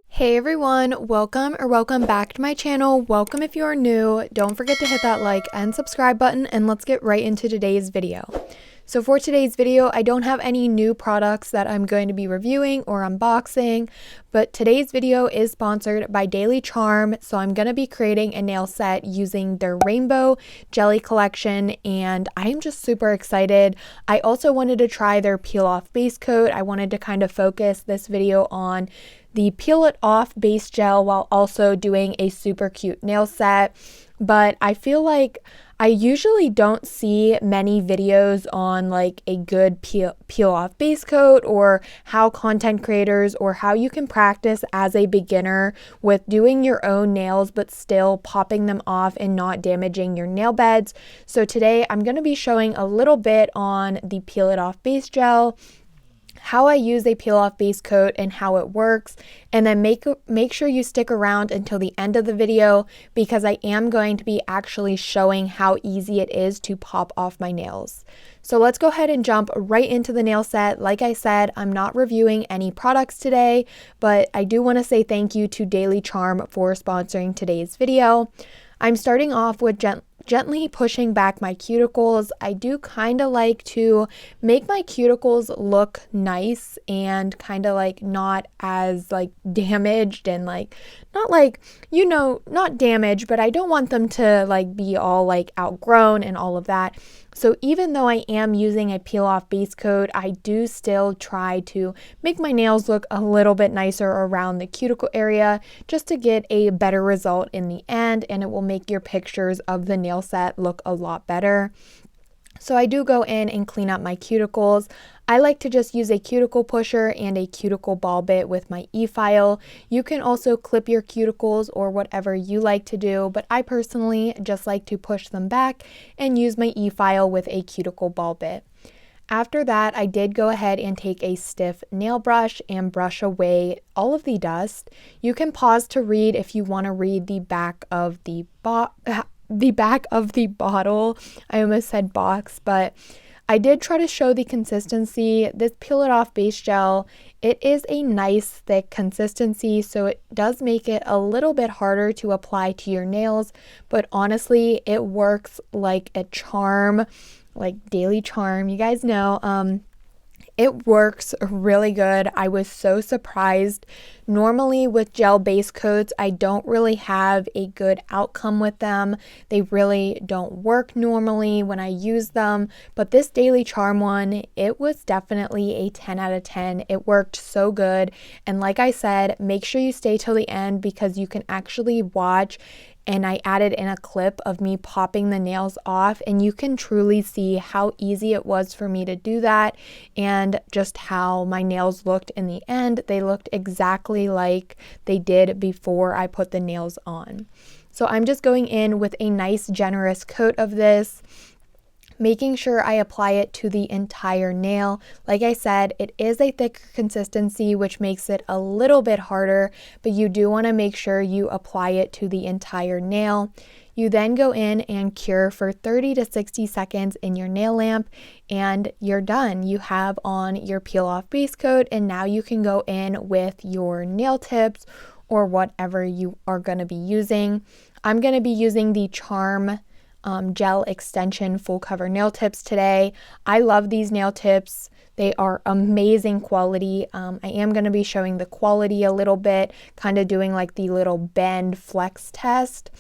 Hey everyone, welcome back to my channel. Welcome if you are new. Don't forget to hit that like and subscribe button, and let's get right into today's video. So for today's video, I don't have any new products that I'm going to be reviewing or unboxing, but today's video is sponsored by Daily Charme. So I'm going to be creating a nail set using their Rainbow Jelly collection, and I am just super excited. I also wanted to try their peel off base coat. I wanted to kind of focus this video on the peel it off base gel while also doing a super cute nail set. But I feel like I usually don't see many videos on like a good peel off base coat, or how content creators, or how you can practice as a beginner with doing your own nails but still popping them off and not damaging your nail beds. So today I'm going to be showing a little bit on the peel it off base gel, how I use a peel off base coat and how it works, and then make sure you stick around until the end of the video, because I am going to be actually showing how easy it is to pop off my nails. So let's go ahead and jump right into the nail set. Like I said, I'm not reviewing any products today, but I do want to say thank you to Daily Charme for sponsoring today's video. I'm starting off with gently pushing back my cuticles. I do kind of like to make my cuticles look nice and kind of like not as like damaged, and like not like, you know, not damaged, but I don't want them to like be all like outgrown and all of that. So even though I am using a peel off base coat, I do still try to make my nails look a little bit nicer around the cuticle area, just to get a better result in the end, and it will make your pictures of the nail set look a lot better. So I do go in and clean up my cuticles. I like to just use a cuticle pusher and a cuticle ball bit with my e-file. You can also clip your cuticles or whatever you like to do, but I personally just like to push them back and use my e-file with a cuticle ball bit. After that, I did go ahead and take a stiff nail brush and brush away all of the dust. You can pause to read if you want to read the back of the bottle. I almost said box, but I did try to show the consistency. This peel it off base gel, it is a nice thick consistency, so it does make it a little bit harder to apply to your nails, but honestly, it works like a charm, like Daily Charme, you guys know. It works really good. I was so surprised. Normally with gel base coats, I don't really have a good outcome with them. They really don't work normally when I use them, but this Daily Charme one, it was definitely a 10 out of 10. It worked so good, and like I said, make sure you stay till the end, because you can actually watch, and I added in a clip of me popping the nails off, and you can truly see how easy it was for me to do that, and just how my nails looked in the end. They looked exactly like they did before I put the nails on. So I'm just going in with a nice generous coat of this, making sure I apply it to the entire nail. Like I said, it is a thicker consistency, which makes it a little bit harder, but you do want to make sure you apply it to the entire nail. You then go in and cure for 30 to 60 seconds in your nail lamp, and you're done. You have on your peel off base coat, and now you can go in with your nail tips or whatever you are going to be using. I'm going to be using the Charm gel extension full cover nail tips today. I love these nail tips. They are amazing quality. I am going to be showing the quality a little bit, kind of doing like the little bend flex test.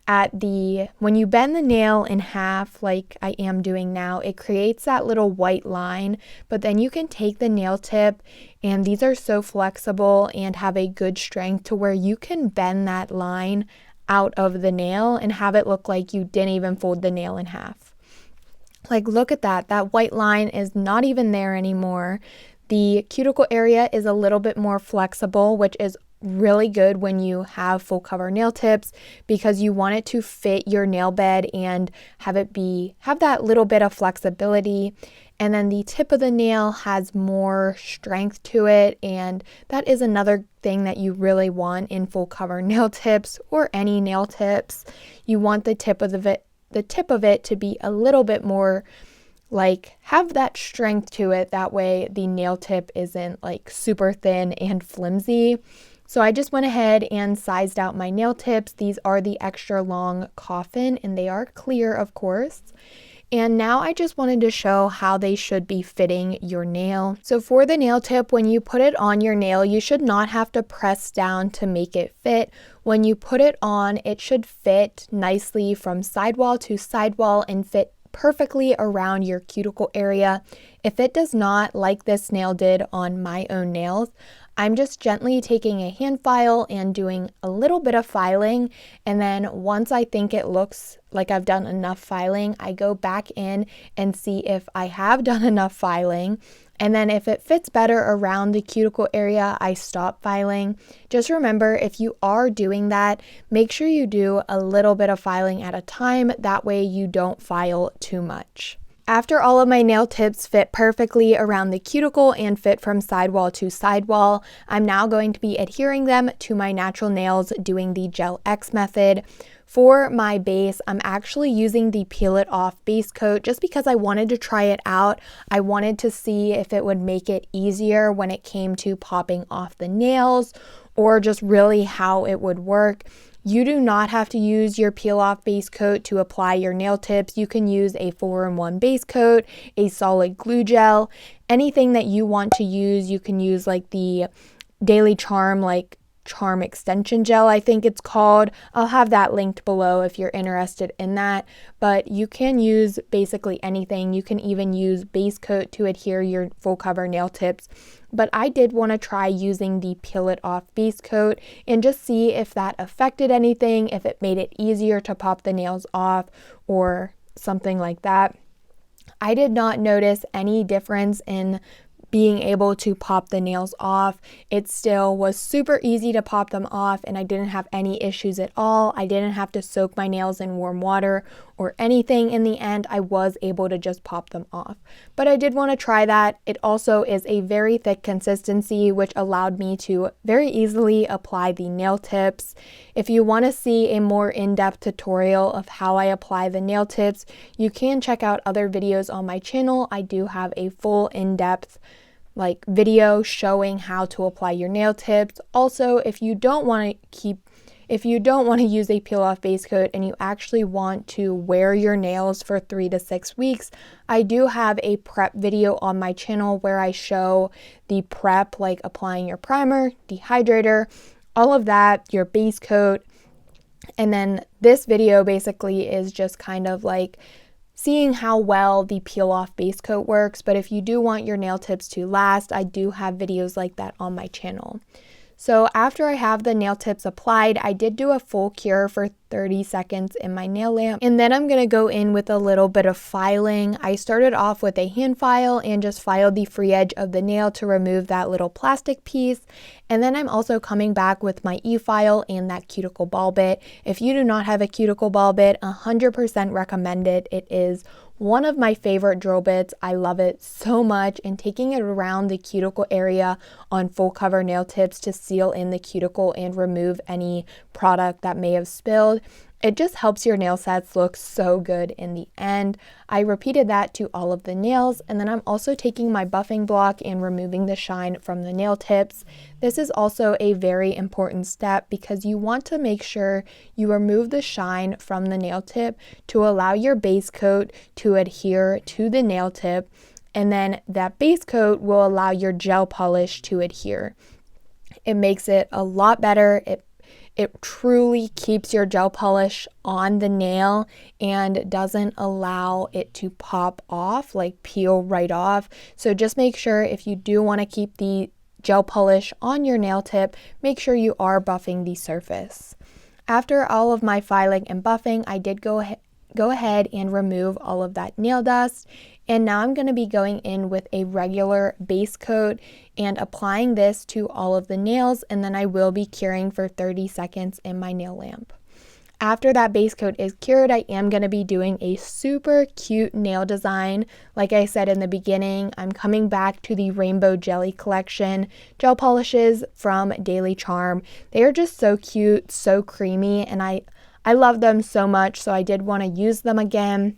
When you bend the nail in half like I am doing now, it creates that little white line, but then you can take the nail tip, and these are so flexible and have a good strength to where you can bend that line out of the nail and have it look like you didn't even fold the nail in half. Like, look at that. That white line is not even there anymore. The cuticle area is a little bit more flexible, which is really good when you have full cover nail tips, because you want it to fit your nail bed and have that little bit of flexibility. And then the tip of the nail has more strength to it, and that is another thing that you really want in full cover nail tips or any nail tips. You want the tip of it to be a little bit more like have that strength to it. That way the nail tip isn't like super thin and flimsy. So I just went ahead and sized out my nail tips. These are the extra long coffin and they are clear, of course. And now I just wanted to show how they should be fitting your nail. So for the nail tip, when you put it on your nail, you should not have to press down to make it fit. When you put it on, it should fit nicely from sidewall to sidewall and fit perfectly around your cuticle area. If it does not, like this nail did on my own nails, I'm just gently taking a hand file and doing a little bit of filing, and then once I think it looks like I've done enough filing, I go back in and see if I have done enough filing. And then if it fits better around the cuticle area, I stop filing. Just remember, if you are doing that, make sure you do a little bit of filing at a time. That way you don't file too much. After all of my nail tips fit perfectly around the cuticle and fit from sidewall to sidewall, I'm now going to be adhering them to my natural nails doing the Gel X method. For my base, I'm actually using the Peel It Off base coat just because I wanted to try it out. I wanted to see if it would make it easier when it came to popping off the nails, or just really how it would work. You do not have to use your peel off base coat to apply your nail tips. You can use a 4-in-1 base coat, a solid glue gel, anything that you want to use. You can use like the Daily Charme, like Charm extension gel, I think it's called. I'll have that linked below if you're interested in that, but you can use basically anything. You can even use base coat to adhere your full cover nail tips, but I did want to try using the Peel It Off base coat and just see if that affected anything, if it made it easier to pop the nails off or something like that. I did not notice any difference in being able to pop the nails off. It still was super easy to pop them off, and I didn't have any issues at all. I didn't have to soak my nails in warm water or anything. In the end, I was able to just pop them off. But I did want to try that. It also is a very thick consistency, which allowed me to very easily apply the nail tips. If you want to see a more in-depth tutorial of how I apply the nail tips, you can check out other videos on my channel. I do have a full in-depth video showing how to apply your nail tips. Also, if you don't want to use a peel off base coat and you actually want to wear your nails for 3 to 6 weeks, I do have a prep video on my channel where I show the prep, like applying your primer, dehydrator, all of that, your base coat. And then this video basically is just kind of like seeing how well the peel off base coat works. But if you do want your nail tips to last, I do have videos like that on my channel. So after I have the nail tips applied, I did do a full cure for 30 seconds in my nail lamp, and then I'm going to go in with a little bit of filing. I started off with a hand file and just filed the free edge of the nail to remove that little plastic piece, and then I'm also coming back with my e-file and that cuticle ball bit. If you do not have a cuticle ball bit, 100% recommend it. It is one of my favorite drill bits. I love it so much, and taking it around the cuticle area on full cover nail tips to seal in the cuticle and remove any product that may have spilled, it just helps your nail sets look so good in the end. I repeated that to all of the nails, and then I'm also taking my buffing block and removing the shine from the nail tips. This is also a very important step because you want to make sure you remove the shine from the nail tip to allow your base coat to adhere to the nail tip, and then that base coat will allow your gel polish to adhere. It makes it a lot better. It truly keeps your gel polish on the nail and doesn't allow it to pop off, like peel right off. So just make sure, if you do want to keep the gel polish on your nail tip, make sure you are buffing the surface. After all of my filing and buffing, I did go ahead and remove all of that nail dust. And now I'm going to be going in with a regular base coat and applying this to all of the nails, and then I will be curing for 30 seconds in my nail lamp. After that base coat is cured, I am going to be doing a super cute nail design. Like I said in the beginning, I'm coming back to the Rainbow Jelly collection gel polishes from Daily Charme. They are just so cute, so creamy, and I love them so much, so I did want to use them again.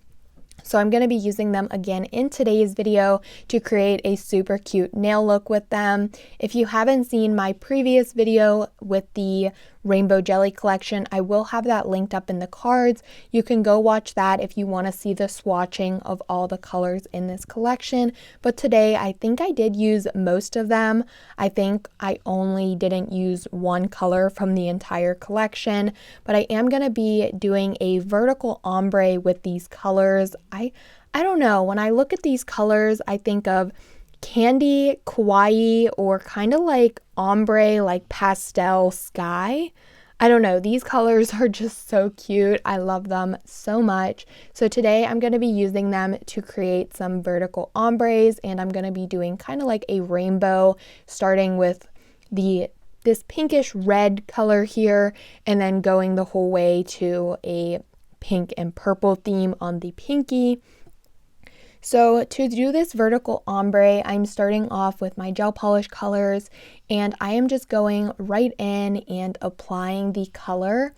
So I'm going to be using them again in today's video to create a super cute nail look with them. If you haven't seen my previous video with the rainbow jelly collection, I will have that linked up in the cards. You can go watch that if you want to see the swatching of all the colors in this collection. But today I think I did use most of them. I think I only didn't use one color from the entire collection, but I am going to be doing a vertical ombre with these colors. I don't know, when I look at these colors, I think of candy, kawaii, or kind of like ombre, like pastel sky. I don't know, these colors are just so cute. I love them so much. So today I'm going to be using them to create some vertical ombres, and I'm going to be doing kind of like a rainbow, starting with this pinkish red color here, and then going the whole way to a pink and purple theme on the pinky. So to do this vertical ombre, I'm starting off with my gel polish colors, and I am just going right in and applying the color.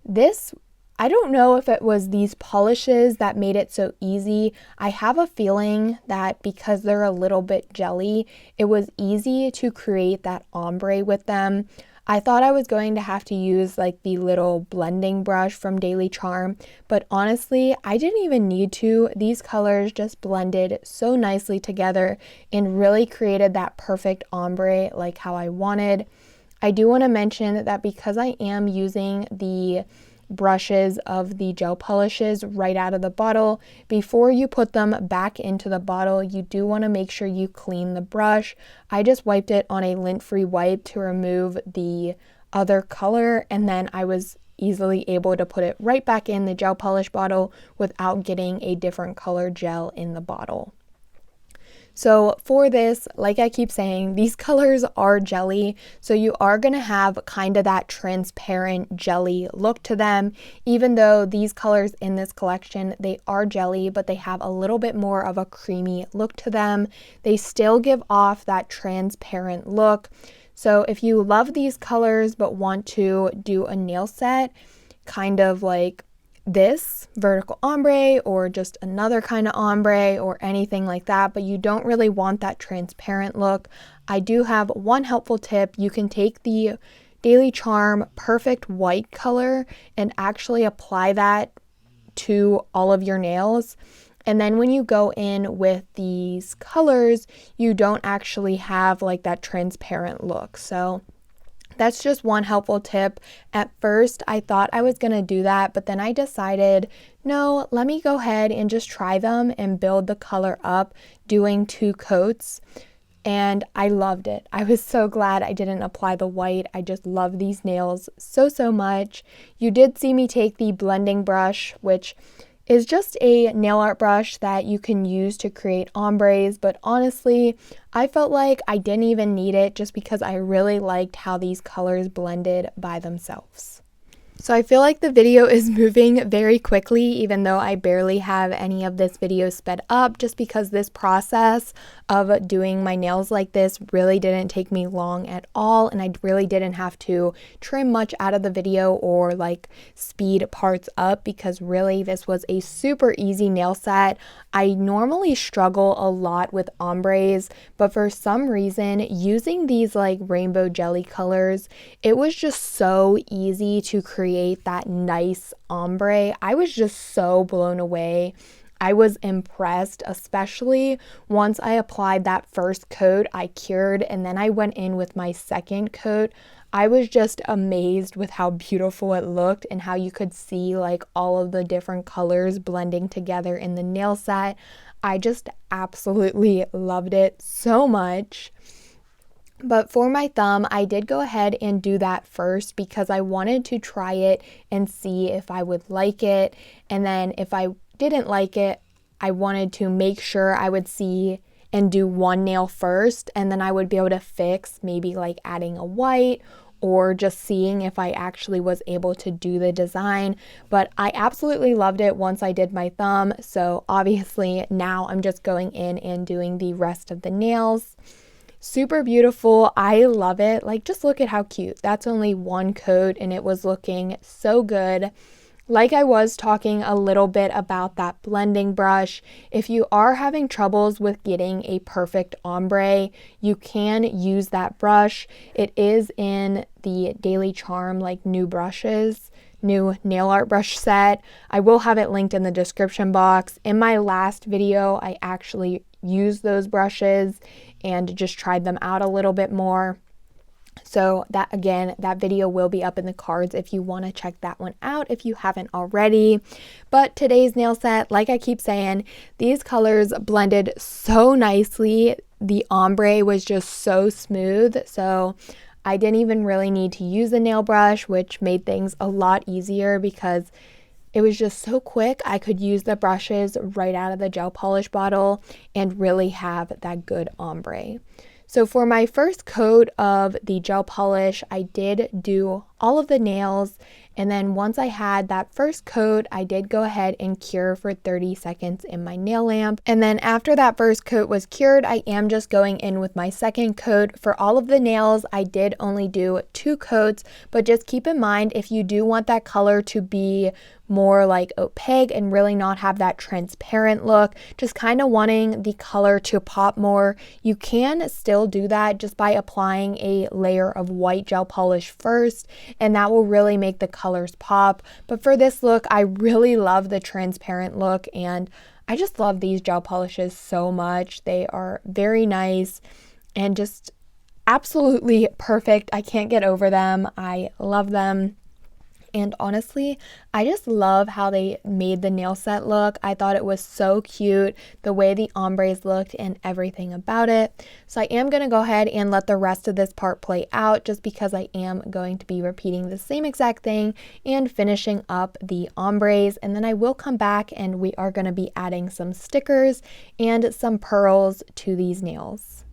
I don't know if it was these polishes that made it so easy. I have a feeling that because they're a little bit jelly, it was easy to create that ombre with them. I thought I was going to have to use like the little blending brush from Daily Charme, but honestly, I didn't even need to. These colors just blended so nicely together and really created that perfect ombre like how I wanted. I do want to mention that because I am using the brushes of the gel polishes right out of the bottle, before you put them back into the bottle, you do want to make sure you clean the brush. I just wiped it on a lint-free wipe to remove the other color, and then I was easily able to put it right back in the gel polish bottle without getting a different color gel in the bottle. So for this, like I keep saying, these colors are jelly, so you are going to have kind of that transparent jelly look to them. Even though these colors in this collection, they are jelly, but they have a little bit more of a creamy look to them. They still give off that transparent look. So if you love these colors but want to do a nail set, kind of like this vertical ombre or just another kind of ombre or anything like that, but you don't really want that transparent look, I do have one helpful tip. You can take the Daily Charme Perfect White color and actually apply that to all of your nails. And then when you go in with these colors, you don't actually have like that transparent look. So that's just one helpful tip. At first, I thought I was going to do that, but then I decided, no, let me go ahead and just try them and build the color up doing 2 coats. And I loved it. I was so glad I didn't apply the white. I just love these nails so much. You did see me take the blending brush, which is just a nail art brush that you can use to create ombres, but honestly, I felt like I didn't even need it just because I really liked how these colors blended by themselves. So I feel like the video is moving very quickly, even though I barely have any of this video sped up, just because this process of doing my nails like this really didn't take me long at all, and I really didn't have to trim much out of the video or like speed parts up, because really this was a super easy nail set. I normally struggle a lot with ombres, but for some reason using these like rainbow jelly colors, it was just so easy to create that nice ombre. I was just so blown away. I was impressed, especially once I applied that first coat, I cured, and then I went in with my second coat. I was just amazed with how beautiful it looked and how you could see like all of the different colors blending together in the nail set. I just absolutely loved it so much. But for my thumb, I did go ahead and do that first because I wanted to try it and see if I would like it. And then if I didn't like it, I wanted to make sure I would see and do one nail first, and then I would be able to fix maybe like adding a white or just seeing if I actually was able to do the design. But I absolutely loved it once I did my thumb. So obviously now I'm just going in and doing the rest of the nails. Super beautiful. I love it. Like, just look at how cute. That's only one coat and it was looking so good. Like I was talking a little bit about that blending brush, if you are having troubles with getting a perfect ombre, you can use that brush. It is in the Daily Charme like new nail art brush set. I will have it linked in the description box. In my last video, I actually used those brushes and just tried them out a little bit more. So that video will be up in the cards if you want to check that one out if you haven't already. But today's nail set, like I keep saying, these colors blended so nicely. The ombre was just so smooth, so I didn't even really need to use a nail brush, which made things a lot easier because it was just so quick. I could use the brushes right out of the gel polish bottle and really have that good ombre. So for my first coat of the gel polish, I did do all of the nails, and then once I had that first coat, I did go ahead and cure for 30 seconds in my nail lamp. And then after that first coat was cured, I am just going in with my second coat. For all of the nails, I did only do 2 coats, but just keep in mind if you do want that color to be more like opaque and really not have that transparent look, just kind of wanting the color to pop more, you can still do that just by applying a layer of white gel polish first, and that will really make the colors pop. But for this look, I really love the transparent look, and I just love these gel polishes so much. They are very nice and just absolutely perfect. I can't get over them. I love them. And honestly, I just love how they made the nail set look. I thought it was so cute, the way the ombres looked and everything about it. So I am going to go ahead and let the rest of this part play out just because I am going to be repeating the same exact thing and finishing up the ombres. And then I will come back and we are going to be adding some stickers and some pearls to these nails.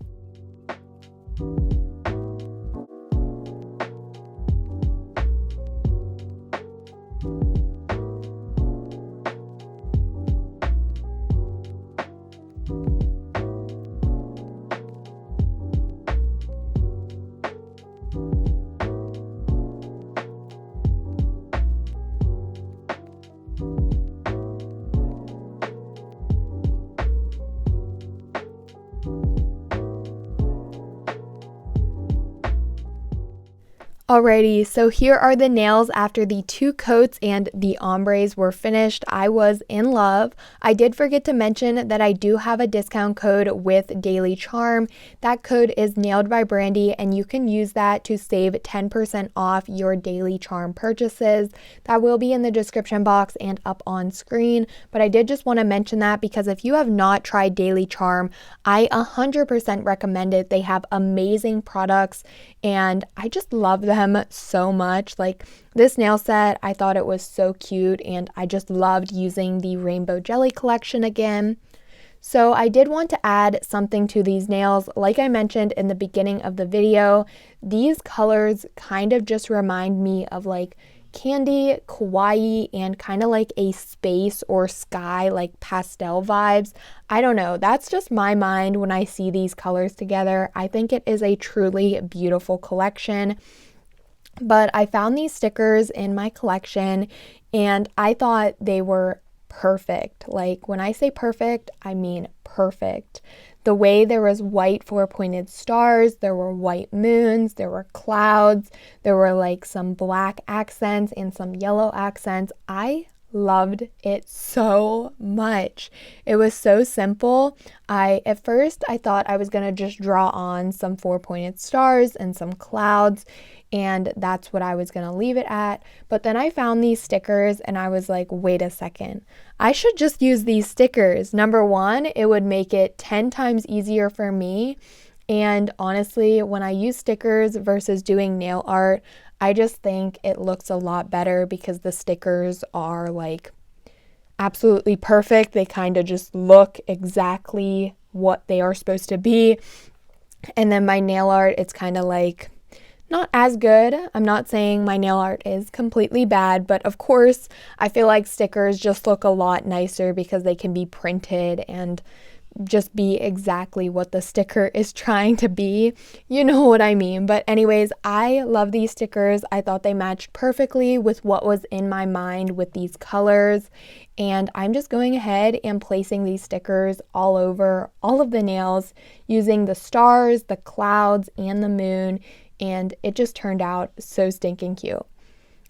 Alrighty, so here are the nails after the 2 coats and the ombres were finished. I was in love. I did forget to mention that I do have a discount code with Daily Charme. That code is NAILEDBYBRANDI, and you can use that to save 10% off your Daily Charme purchases. That will be in the description box and up on screen, but I did just want to mention that because if you have not tried Daily Charme, I 100% recommend it. They have amazing products and I just love them so much. Like this nail set, I thought it was so cute and I just loved using the Rainbow Jelly collection again. So I did want to add something to these nails. Like I mentioned in the beginning of the video, these colors kind of just remind me of like candy, kawaii, and kind of like a space or sky like pastel vibes. I don't know, that's just my mind when I see these colors together. I think it is a truly beautiful collection. But I found these stickers in my collection and I thought they were perfect. Like when I say perfect, I mean perfect. The way there was white 4-pointed stars, there were white moons, there were clouds, there were like some black accents and some yellow accents. I loved it so much. It was so simple. At first I thought I was going to just draw on some 4-pointed stars and some clouds, and that's what I was going to leave it at. But then I found these stickers and I was like, wait a second, I should just use these stickers. Number one, it would make it 10 times easier for me. And honestly, when I use stickers versus doing nail art, I just think it looks a lot better because the stickers are like absolutely perfect. They kind of just look exactly what they are supposed to be. And then my nail art, it's kind of like not as good. I'm not saying my nail art is completely bad, but of course, I feel like stickers just look a lot nicer because they can be printed and just be exactly what the sticker is trying to be. You know what I mean. But anyways, I love these stickers. I thought they matched perfectly with what was in my mind with these colors. And I'm just going ahead and placing these stickers all over all of the nails using the stars, the clouds, and the moon. And it just turned out so stinking cute.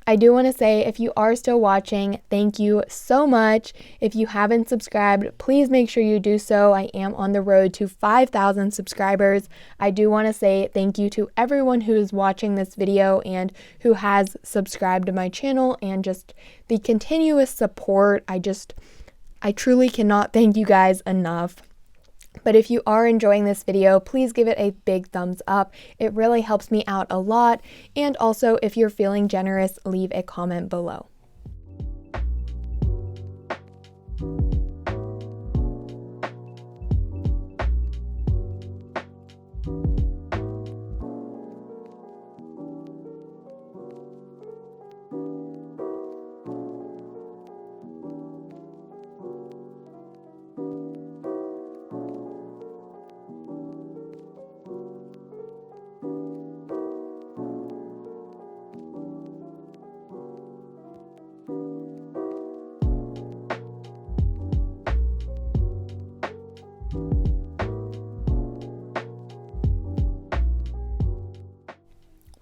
I do want to say, if you are still watching, thank you so much. If you haven't subscribed, please make sure you do so. I am on the road to 5,000 subscribers. I do want to say thank you to everyone who is watching this video and who has subscribed to my channel, and just the continuous support. I truly cannot thank you guys enough. But if you are enjoying this video, please give it a big thumbs up. It really helps me out a lot. And also, if you're feeling generous, leave a comment below.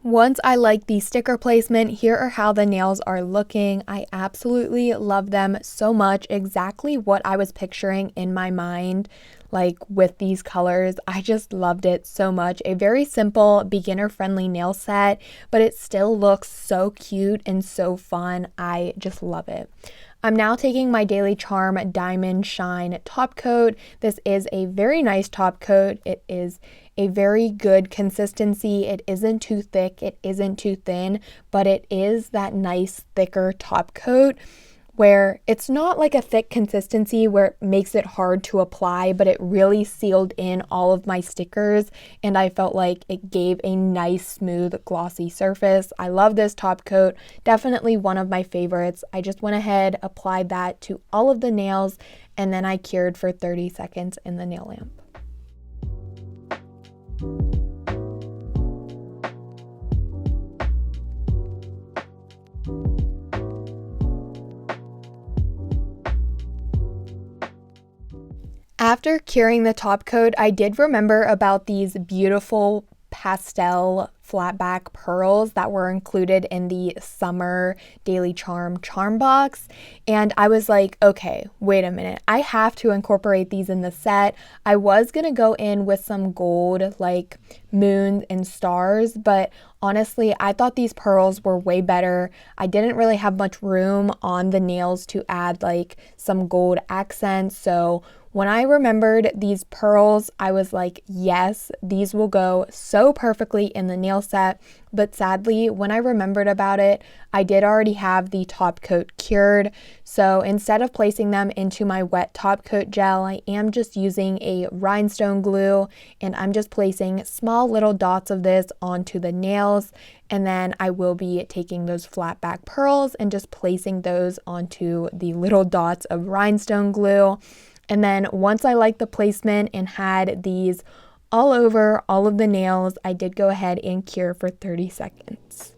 Once I like the sticker placement, here are how the nails are looking. I absolutely love them so much. Exactly what I was picturing in my mind, like with these colors. I just loved it so much. A very simple, beginner-friendly nail set, but it still looks so cute and so fun. I just love it. I'm now taking my Daily Charme Diamond Shine top coat. This is a very nice top coat. It is a very good consistency. It isn't too thick, it isn't too thin, but it is that nice thicker top coat where it's not like a thick consistency where it makes it hard to apply, but it really sealed in all of my stickers, and I felt like it gave a nice, smooth, glossy surface. I love this top coat, definitely one of my favorites. I just went ahead, applied that to all of the nails, and then I cured for 30 seconds in the nail lamp. After curing the top coat, I did remember about these beautiful pastel flat back pearls that were included in the summer Daily Charm charm box, and I was like, okay, wait a minute, I have to incorporate these in the set. I was gonna go in with some gold like moons and stars, but honestly I thought these pearls were way better. I didn't really have much room on the nails to add like some gold accents, so when I remembered these pearls, I was like, yes, these will go so perfectly in the nail set. But sadly, when I remembered about it, I did already have the top coat cured. So instead of placing them into my wet top coat gel, I am just using a rhinestone glue, and I'm just placing small little dots of this onto the nails. And then I will be taking those flat back pearls and just placing those onto the little dots of rhinestone glue. And then once I liked the placement and had these all over all of the nails, I did go ahead and cure for 30 seconds.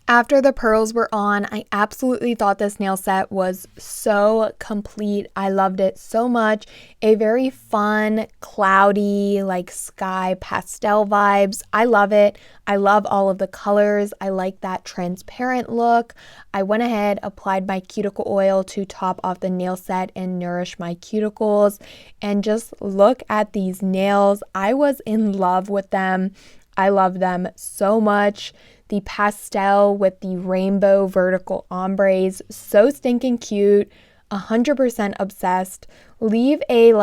After the pearls were on, I absolutely thought this nail set was so complete. I loved it so much. A very fun, cloudy, like sky pastel vibes. I love it. I love all of the colors. I like that transparent look. I went ahead, applied my cuticle oil to top off the nail set and nourish my cuticles. And just look at these nails. I was in love with them. I love them so much. The pastel with the rainbow vertical ombres, so stinking cute, 100% obsessed. Leave a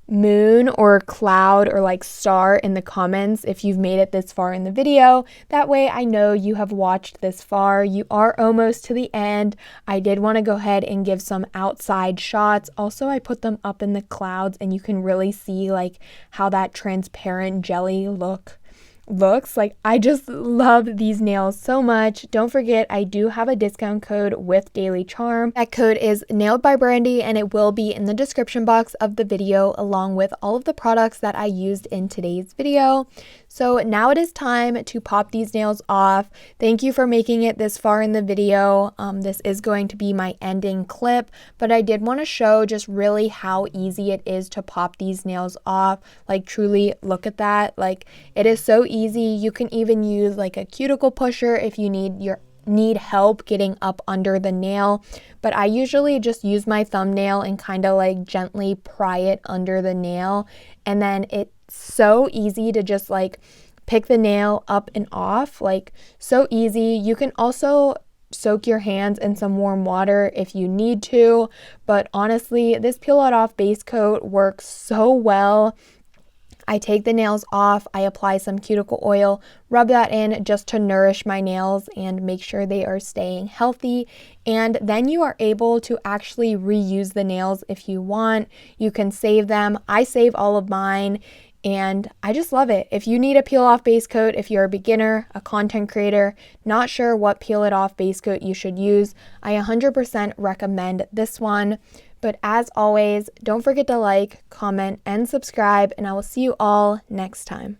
moon or cloud or like star in the comments if you've made it this far in the video. That way I know you have watched this far. You are almost to the end. I did want to go ahead and give some outside shots. Also, I put them up in the clouds and you can really see like how that transparent jelly looks. Like, I just love these nails so much. Don't forget, I do have a discount code with Daily Charme. That code is NAILEDBYBRANDI and it will be in the description box of the video along with all of the products that I used in today's video. So now it is time to pop these nails off. Thank you for making it this far in the video. This is going to be my ending clip, but I did want to show just really how easy it is to pop these nails off. Like, truly, look at that. Like, it is so easy. You can even use like a cuticle pusher if you need help getting up under the nail, but I usually just use my thumbnail and kind of like gently pry it under the nail, and then it's so easy to just like pick the nail up and off, like so easy. You can also soak your hands in some warm water if you need to, but honestly, this peel it off base coat works so well. I take the nails off, I apply some cuticle oil, rub that in just to nourish my nails and make sure they are staying healthy. And then you are able to actually reuse the nails if you want. You can save them. I save all of mine and I just love it. If you need a peel off base coat, if you're a beginner, a content creator, not sure what peel it off base coat you should use, I 100% recommend this one. But as always, don't forget to like, comment, and subscribe, and I will see you all next time.